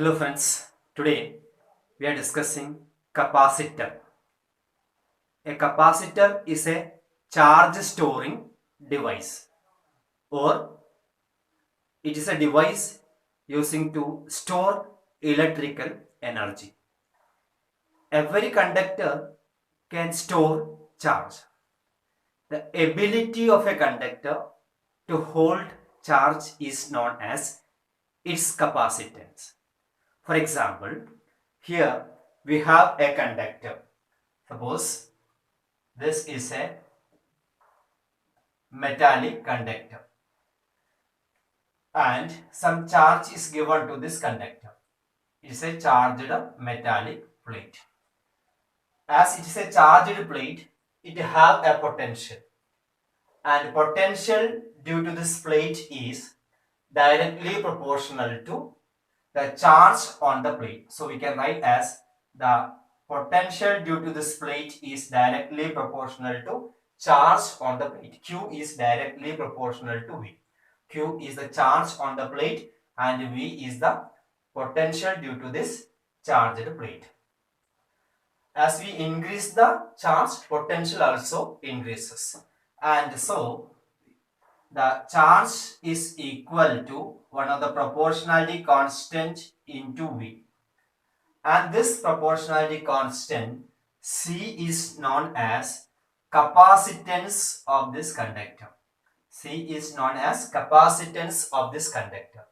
Hello friends, today we are discussing capacitor. A capacitor is a charge storing device, or it is a device using to store electrical energy. Every conductor can store charge. The ability of a conductor to hold charge is known as its capacitance. For example, here we have a conductor. Suppose this is a metallic conductor and some charge is given to this conductor. It is a charged metallic plate. As it is a charged plate, it have a potential, and potential due to this plate is directly proportional to the charge on the plate. So we can write as the potential due to this plate is directly proportional to charge on the plate. Q is directly proportional to V. Q is the charge on the plate and V is the potential due to this charged plate. As we increase the charge, potential also increases. And so the charge is equal to one of the proportionality constant into V. And this proportionality constant C is known as capacitance of this conductor. C is known as capacitance of this conductor.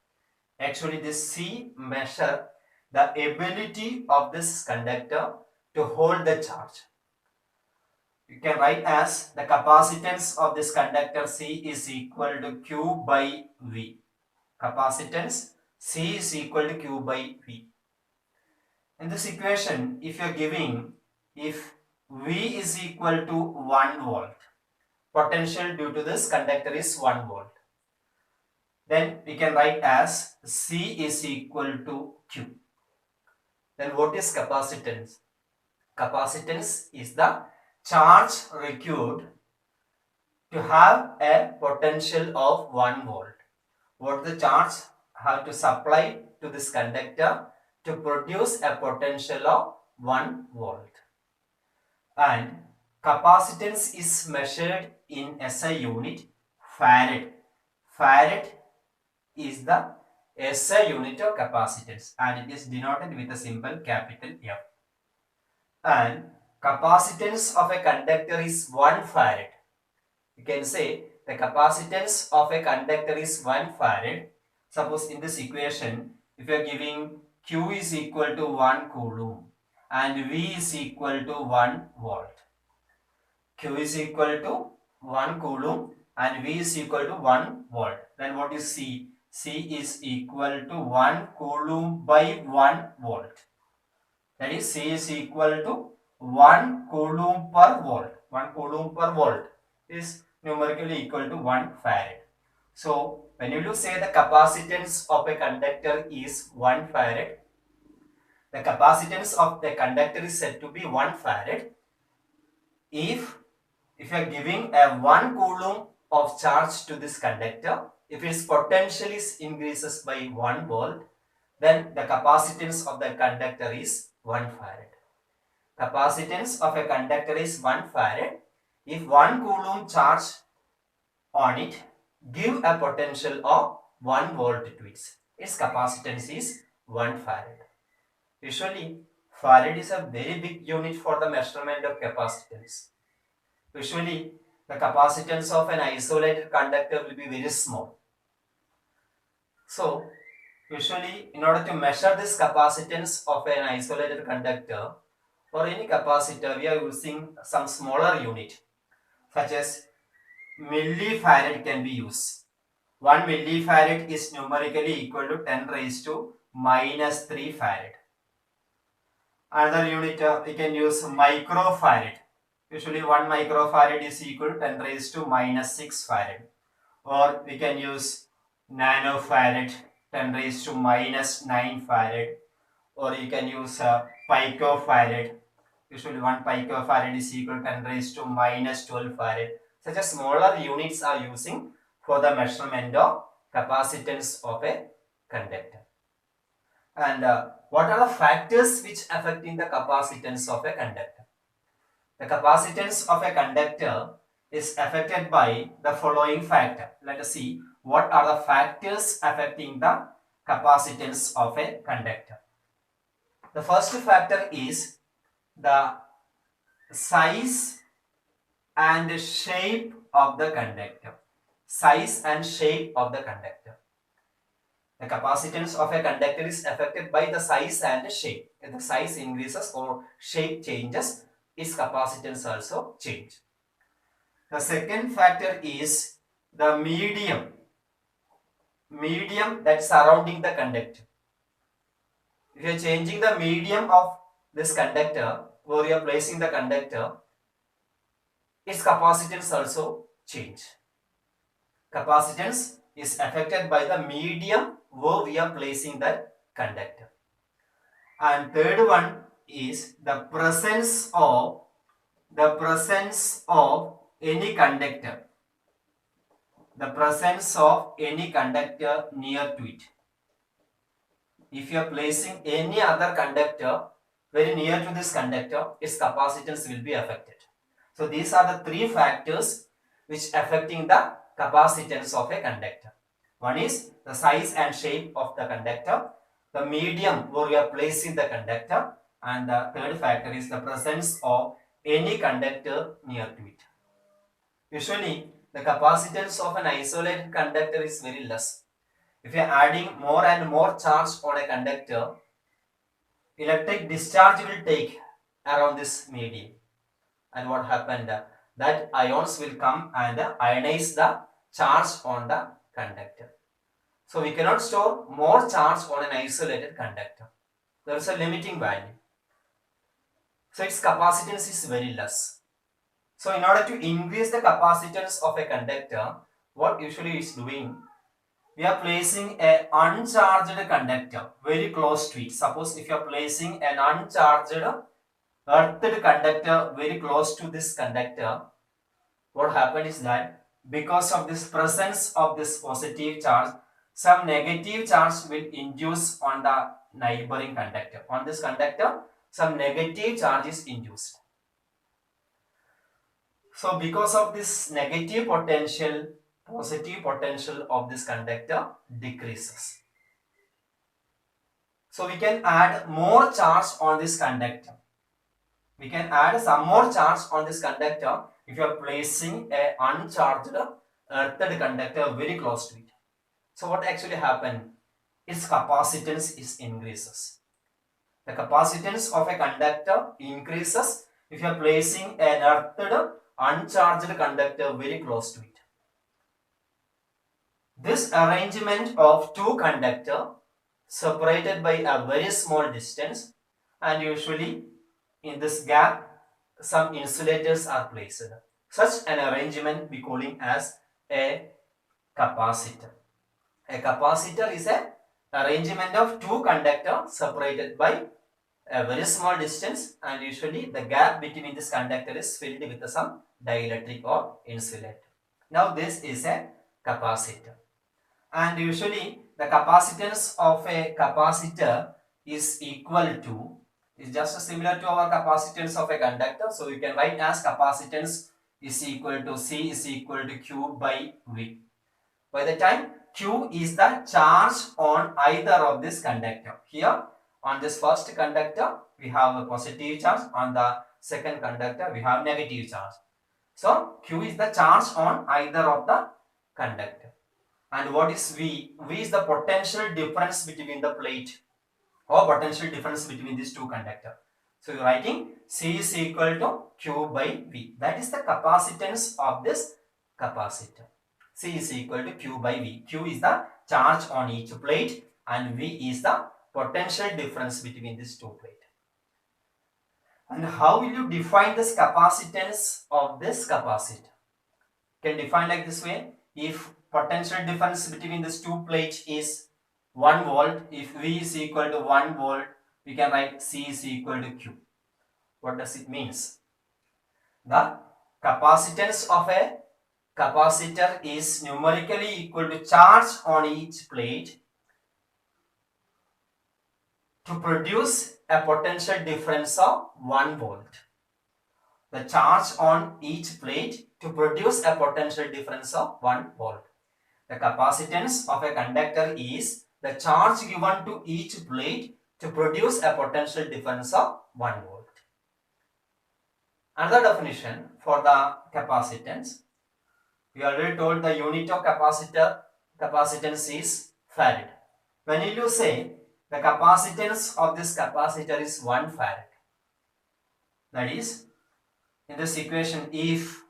Actually, this C measure the ability of this conductor to hold the charge. You can write as the capacitance of this conductor C is equal to Q by V. Capacitance C is equal to Q by V. In this equation, if you are giving, if V is equal to 1 volt, potential due to this conductor is 1 volt, then we can write as C is equal to Q. Then what is capacitance? Capacitance is the charge required to have a potential of 1 volt. What the charge have to supply to this conductor to produce a potential of 1 volt. And capacitance is measured in SI unit farad. Farad is the SI unit of capacitance and it is denoted with a symbol capital F. And capacitance of a conductor is 1 farad. You can say the capacitance of a conductor is 1 farad. Suppose in this equation, if you are giving Q is equal to 1 coulomb and V is equal to 1 volt. Q is equal to 1 coulomb and V is equal to 1 volt. Then what is C? C is equal to 1 coulomb by 1 volt. That is C is equal to 1 coulomb per volt. 1 coulomb per volt is numerically equal to 1 farad. So when you say the capacitance of a conductor is 1 farad, the capacitance of the conductor is said to be 1 farad if you are giving a 1 coulomb of charge to this conductor, if its potential is increases by 1 volt, then the capacitance of the conductor is 1 farad. Capacitance of a conductor is 1 farad if 1 coulomb charge on it give a potential of 1 volt to it. Its capacitance is 1 farad. Usually, farad is a very big unit for the measurement of capacitance. Usually, the capacitance of an isolated conductor will be very small. So, usually, in order to measure this capacitance of an isolated conductor or any capacitor, we are using some smaller unit such as millifarad can be used. 1 millifarad is numerically equal to 10 raised to minus 3 farad. Another unit we can use microfarad. Usually 1 microfarad is equal to 10 raised to minus 6 farad. Or we can use nanofarad, 10 raised to minus 9 farad. Or you can use picofarad. Usually 1 picofarad is equal to 10 raised to minus 12 farad. Such as smaller units are using for the measurement of capacitance of a conductor. And what are the factors which affecting the capacitance of a conductor? The capacitance of a conductor is affected by the following factor. Let us see what are the factors affecting the capacitance of a conductor. The first factor is the size and shape of the conductor. Size and shape of the conductor. The capacitance of a conductor is affected by the size and shape. If the size increases or shape changes, its capacitance also change. The second factor is the medium that is surrounding the conductor. If you are changing the medium of this conductor, where you are placing the conductor, its capacitance also change. Capacitance is affected by the medium where we are placing that conductor. And third one is the presence of any conductor. The presence of any conductor near to it. If you are placing any other conductor very near to this conductor, its capacitance will be affected. So these are the three factors which affecting the capacitance of a conductor. One is the size and shape of the conductor, the medium where you are placing the conductor, and the third factor is the presence of any conductor near to it. Usually, the capacitance of an isolated conductor is very less. If you are adding more and more charge on a conductor, electric discharge will take around this medium. And what happened? That ions will come and ionize the charge on the conductor. So we cannot store more charge on an isolated conductor. There is a limiting value. So its capacitance is very less. So in order to increase the capacitance of a conductor, what usually is doing, we are placing an uncharged conductor very close to it. Suppose if you are placing an uncharged earthed conductor very close to this conductor, what happened is that because of this presence of this positive charge, some negative charge will induce on the neighboring conductor. On this conductor, some negative charge is induced. So because of this negative potential, positive potential of this conductor decreases. So we can add more charge on this conductor. We can add some more charge on this conductor if you are placing an uncharged earthed conductor very close to it. So what actually happened? Its capacitance is increases. The capacitance of a conductor increases if you are placing an earthed uncharged conductor very close to it. This arrangement of two conductors separated by a very small distance, and usually in this gap some insulators are placed. Such an arrangement we calling as a capacitor. A capacitor is an arrangement of two conductors separated by a very small distance, and usually the gap between this conductor is filled with some dielectric or insulator. Now this is a capacitor, and usually the capacitance of a capacitor is equal to, is just similar to our capacitance of a conductor. So you can write as capacitance is equal to C is equal to Q by V. By the time Q is the charge on either of this conductor. Here on this first conductor we have a positive charge, on the second conductor we have negative charge. So Q is the charge on either of the conductor. And what is V? V is the potential difference between the plate, or potential difference between these two conductors. So you are writing C is equal to Q by V. That is the capacitance of this capacitor. C is equal to Q by V. Q is the charge on each plate and V is the potential difference between these two plates. And how will you define this capacitance of this capacitor? You can define like this way. If potential difference between these two plates is 1 volt, if V is equal to 1 volt, we can write C is equal to Q. What does it means? The capacitance of a capacitor is numerically equal to charge on each plate to produce a potential difference of 1 volt. The charge on each plate to produce a potential difference of 1 volt. The capacitance of a conductor is the charge given to each plate to produce a potential difference of 1 volt. Another definition for the capacitance, we already told the unit of capacitance is farad. When you say the capacitance of this capacitor is 1 farad, that is, in this equation, if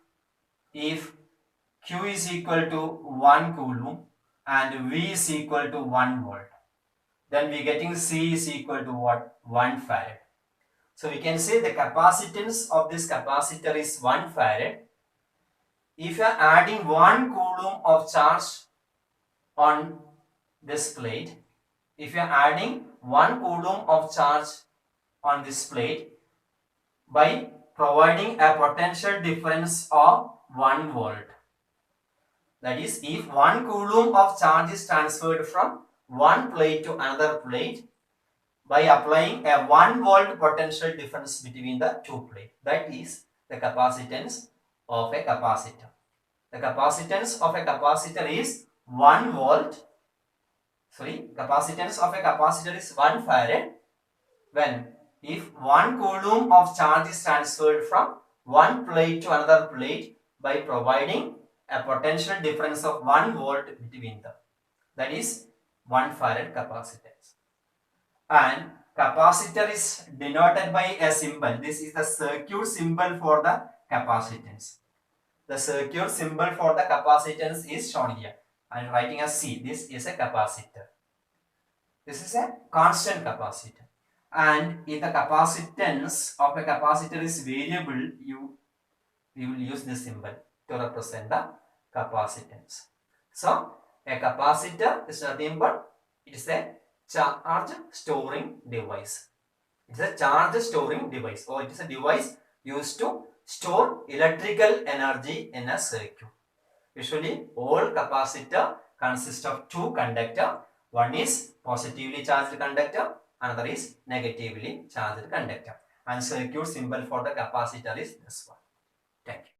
Q is equal to 1 coulomb and V is equal to 1 volt, then we getting C is equal to what? 1 farad. So we can say the capacitance of this capacitor is 1 farad. If you are adding 1 coulomb of charge on this plate, if you are adding 1 coulomb of charge on this plate by providing a potential difference of 1 volt, that is, if 1 coulomb of charge is transferred from one plate to another plate by applying a 1 volt potential difference between the two plates, that is the capacitance of a capacitor. The capacitance of a capacitor is 1 volt. Capacitance of a capacitor is 1 farad when if 1 coulomb of charge is transferred from one plate to another plate by providing a potential difference of 1 volt between them. That is 1 farad capacitance. And capacitor is denoted by a symbol. This is the circuit symbol for the capacitance. The circuit symbol for the capacitance is shown here. I am writing as C. This is a capacitor. This is a constant capacitor. And if the capacitance of a capacitor is variable, we will use this symbol to represent the capacitance. So, a capacitor is nothing but it is a charge storing device. It is a charge storing device, or it is a device used to store electrical energy in a circuit. Usually, all capacitor consist of two conductor. One is positively charged conductor, another is negatively charged conductor. And circuit symbol for the capacitor is this one. Thank you.